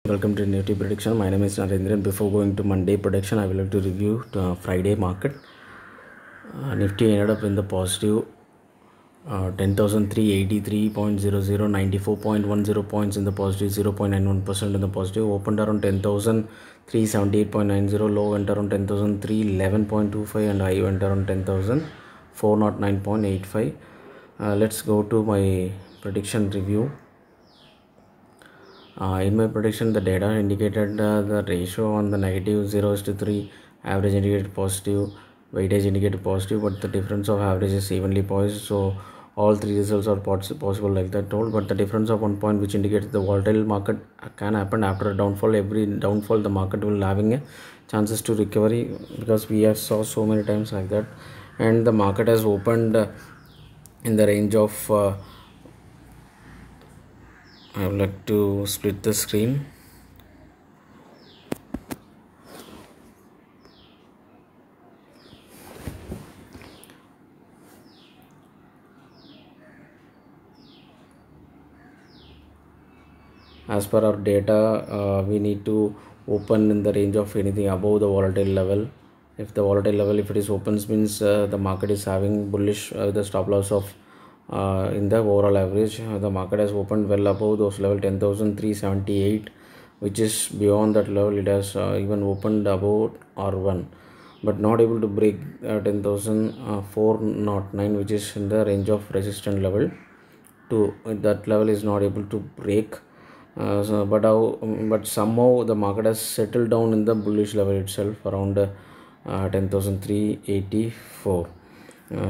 Welcome to Nifty prediction. My name is Narendran. Before going to Monday prediction, I will like to review the Friday market. Nifty ended up in the positive 10,383.00, 94.10 points in the positive, 0.91% in the positive. Opened around 10,378.90, low went around 10,311.25, and high went around 10,409.85. Let's go to my prediction review. In my prediction, the data indicated the ratio on the negative 0:3, average indicated positive, weightage indicated positive, but the difference of average is evenly poised. So all three results are possible like that told, but the difference of 1 point which indicates the volatile market can happen after a downfall. Every downfall the market will having a chances to recovery, because we have saw so many times like that, and the market has opened in the range of I would like to split the screen. As per our data, we need to open in the range of anything above the volatile level. If the volatile level, if it is opens, means the market is having bullish the stop loss of in the overall average. The market has opened well above those level 10,378, which is beyond that level. It has even opened above R1, but not able to break 10,409, which is in the range of resistance level. To that level is not able to break. But somehow the market has settled down in the bullish level itself around 10,384.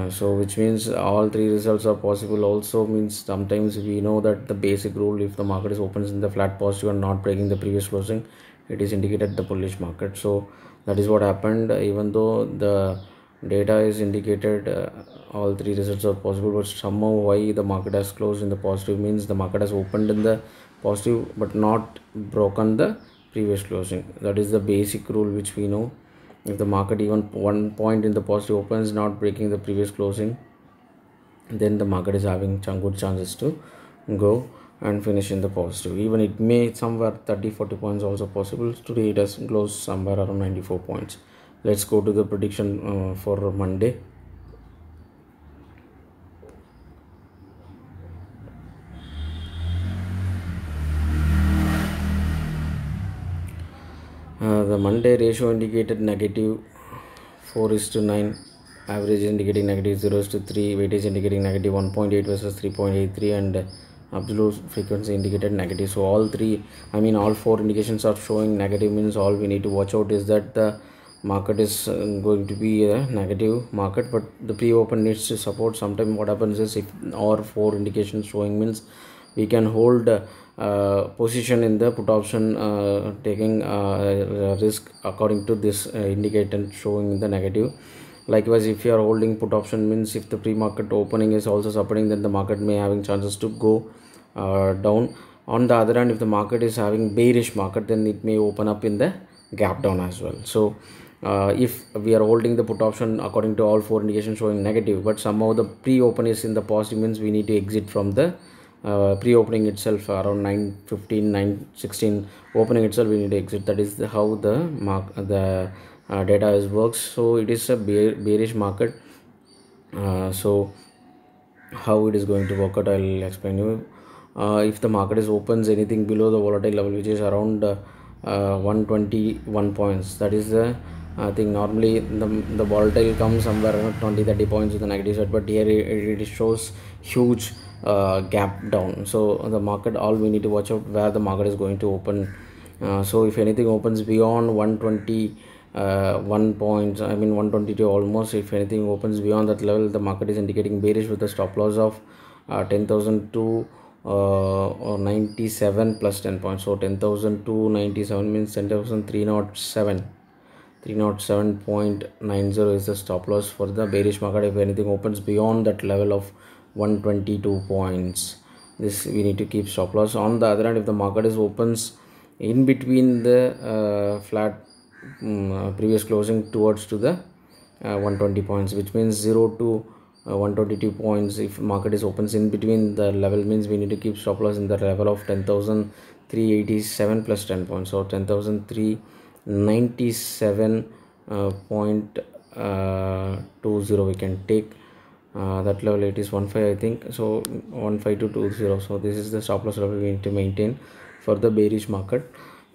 So which means all three results are possible. Also means sometimes we know that the basic rule, if the market is opens in the flat positive and not breaking the previous closing, it is indicated the bullish market. So that is what happened. Even though the data is indicated all three results are possible, but somehow why the market has closed in the positive means the market has opened in the positive but not broken the previous closing. That is the basic rule which we know. If the market even 1 point in the positive opens not breaking the previous closing, then the market is having good chances to go and finish in the positive. Even it may somewhere 30-40 points also possible. Today it has closed somewhere around 94 points. Let's go to the prediction for Monday. The Monday ratio indicated negative 4:9, average indicating negative 0:3, weightage indicating negative 1.8 versus 3.83, and absolute frequency indicated negative. So all four indications are showing negative, means all we need to watch out is that the market is going to be a negative market, but the pre-open needs to support. Sometimes what happens is, if all four indications showing, means we can hold position in the put option, taking risk according to this indicator showing the negative. Likewise, if you are holding put option, means if the pre-market opening is also supporting, then the market may having chances to go down. On the other hand, if the market is having bearish market, then it may open up in the gap down as well. So if we are holding the put option according to all four indications showing negative, but somehow the pre-open is in the positive, means we need to exit from the pre-opening itself around 9:15, 9:16 opening itself we need to exit. That is how the data is works. So it is a bearish market. So how it is going to work out, I'll explain you. If the market is opens anything below the volatile level, which is around 121 points, that is the thing. Normally the volatile comes somewhere around 20-30 points with the negative side, but here it shows huge gap down. So the market, all we need to watch out where the market is going to open. So if anything opens beyond 121 points, 122 almost, if anything opens beyond that level, the market is indicating bearish with a stop loss of 10,297 plus 10 points. So 10,297 means 307.90 is the stop loss for the bearish market. If anything opens beyond that level of 122 points, this we need to keep stop loss. On the other hand, if the market is opens in between the flat previous closing towards to the 120 points, which means 0 to 122 points, if market is opens in between the level, means we need to keep stop loss in the level of 10,000 387 plus 10 points, so 10,397.20 we can take. That level it is 15, I think, so 15220. So this is the stop loss level we need to maintain for the bearish market.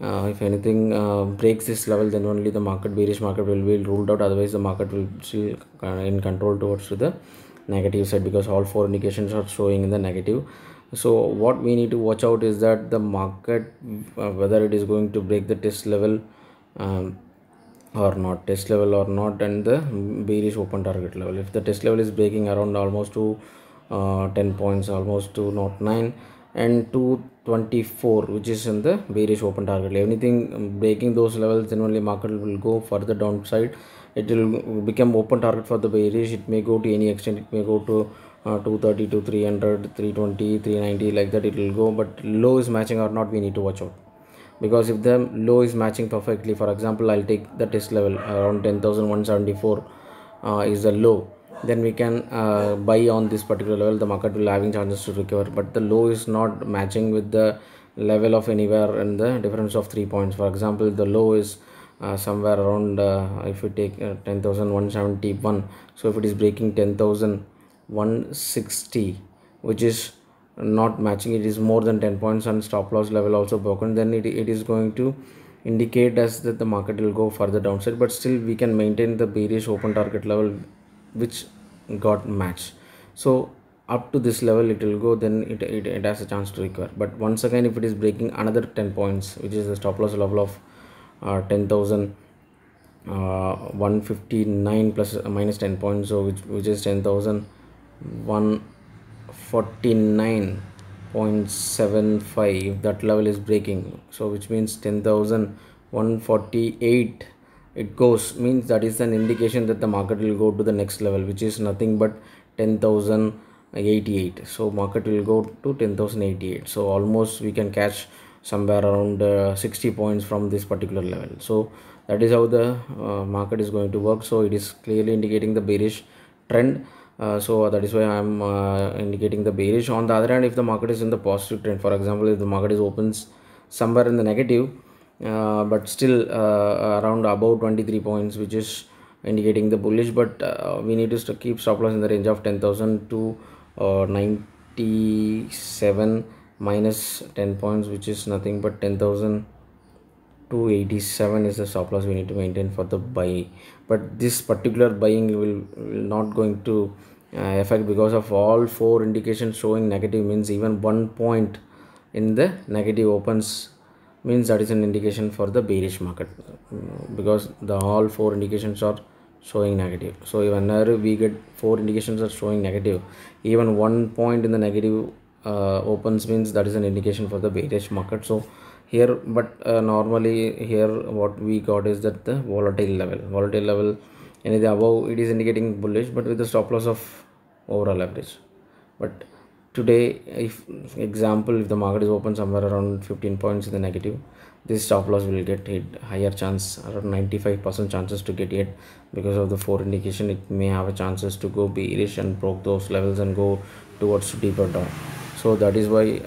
If anything breaks this level, then only the bearish market will be ruled out. Otherwise the market will still in control towards to the negative side, because all four indications are showing in the negative. So what we need to watch out is that the market, whether it is going to break the test level or not, and the bearish open target level. If the test level is breaking around almost to 10 points, almost to 09 and 224, which is in the bearish open target, anything breaking those levels, then only market will go further downside. It will become open target for the bearish. It may go to any extent. It may go to 230 to 300, 320, 390, like that it will go. But low is matching or not, we need to watch out. Because if the low is matching perfectly, for example, I'll take the test level around 10,174 is the low, then we can buy on this particular level. The market will having chances to recover. But the low is not matching with the level of anywhere in the difference of 3 points. For example, the low is somewhere around if you take 10,171, so if it is breaking 10,160, which is not matching, it is more than 10 points, and stop loss level also broken, then it is going to indicate us that the market will go further downside. But still we can maintain the bearish open target level which got matched. So up to this level it will go, then it has a chance to recover. But once again, if it is breaking another 10 points, which is the stop loss level of 10,159 plus minus 10 points, so which is 10,149.75, if that level is breaking, so which means 10,148 it goes, means that is an indication that the market will go to the next level, which is nothing but 10,088. so market will go to 10,088. so almost we can catch somewhere around 60 points from this particular level. So that is how the market is going to work. So it is clearly indicating the bearish trend. So that is why I am indicating the bearish. On the other hand, if the market is in the positive trend, for example, if the market is opens somewhere in the negative, but still around above 23 points, which is indicating the bullish, but we need to keep stop loss in the range of 10,000 to 97 minus 10 points, which is nothing but 10,287 is the stop loss we need to maintain for the buy. But this particular buying will not going to affect, because of all four indications showing negative, means even 1 point in the negative opens, means that is an indication for the bearish market, because the all four indications are showing negative. So whenever we get four indications are showing negative, even 1 point in the negative opens, means that is an indication for the bearish market. So here, but normally here what we got is that the volatile level anything above, it is indicating bullish, but with the stop loss of overall average. But today, if example, if the market is open somewhere around 15 points in the negative, this stop loss will get hit, higher chance, around 95% chances to get hit, because of the four indication. It may have a chances to go bearish and broke those levels and go towards deeper down. So that is why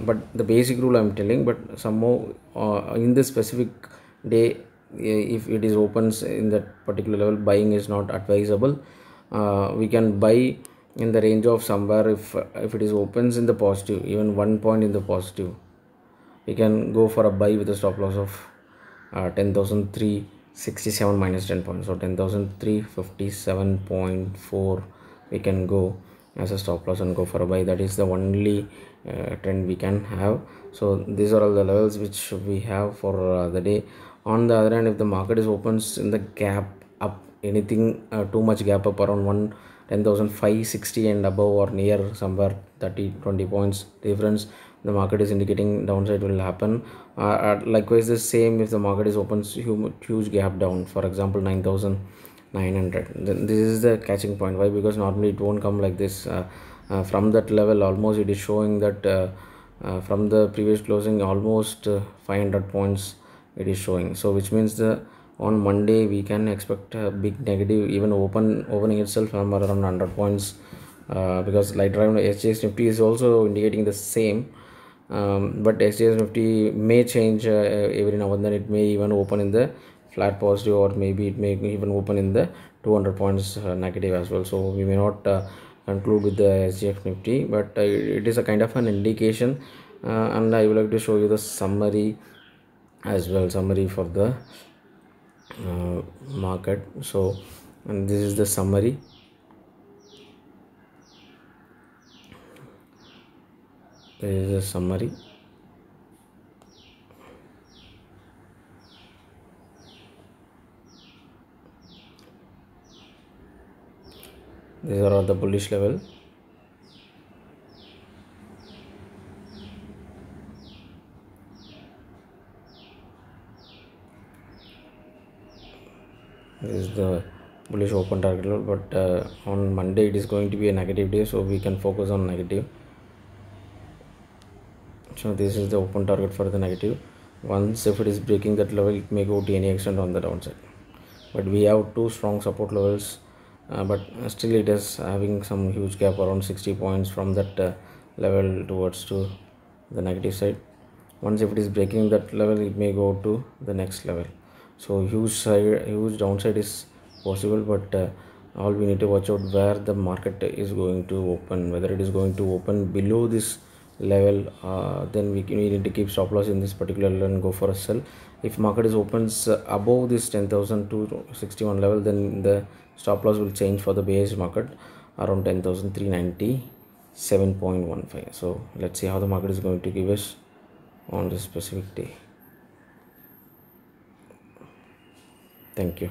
but the basic rule I'm telling, but somehow in this specific day, if it is opens in that particular level, buying is not advisable. We can buy in the range of somewhere, if it is opens in the positive, even 1 point in the positive, we can go for a buy with a stop loss of 10,367 minus 10 points, so 10,357.4 we can go as a stop loss and go for a buy. That is the only trend we can have. So these are all the levels which we have for the day. On the other hand, if the market is opens in the gap up, anything too much gap up around 10,560 and above or near, somewhere 30-20 points difference, the market is indicating downside will happen. Likewise the same, if the market is opens huge gap down, for example 9,900, then this is the catching point. Why? Because normally it won't come like this. From that level, almost it is showing that from the previous closing almost 500 points it is showing. So which means the on Monday we can expect a big negative, even opening itself somewhere around 100 points, because light round SGX Nifty is also indicating the same. but SGX Nifty may change every now and then. It may even open in the flat positive, or maybe it may even open in the 200 points negative as well. So we may not conclude with the SGX Nifty, but it is a kind of an indication, and I would like to show you the summary as well, summary for the market. So, and this is the summary. This is a summary. These are all the bullish level. This is the bullish open target level, but on Monday it is going to be a negative day, so we can focus on negative. So this is the open target for the negative. Once if it is breaking that level, it may go to any extent on the downside, but we have two strong support levels, but still it is having some huge gap around 60 points from that level towards to the negative side. Once if it is breaking that level, it may go to the next level. So huge downside is possible, but all we need to watch out where the market is going to open. Whether it is going to open below this level, then we need to keep stop loss in this particular level and go for a sell. If market is opens above this 10,261 level, then the stop loss will change for the bearish market around 10,397.15. So let's see how the market is going to give us on this specific day. Thank you.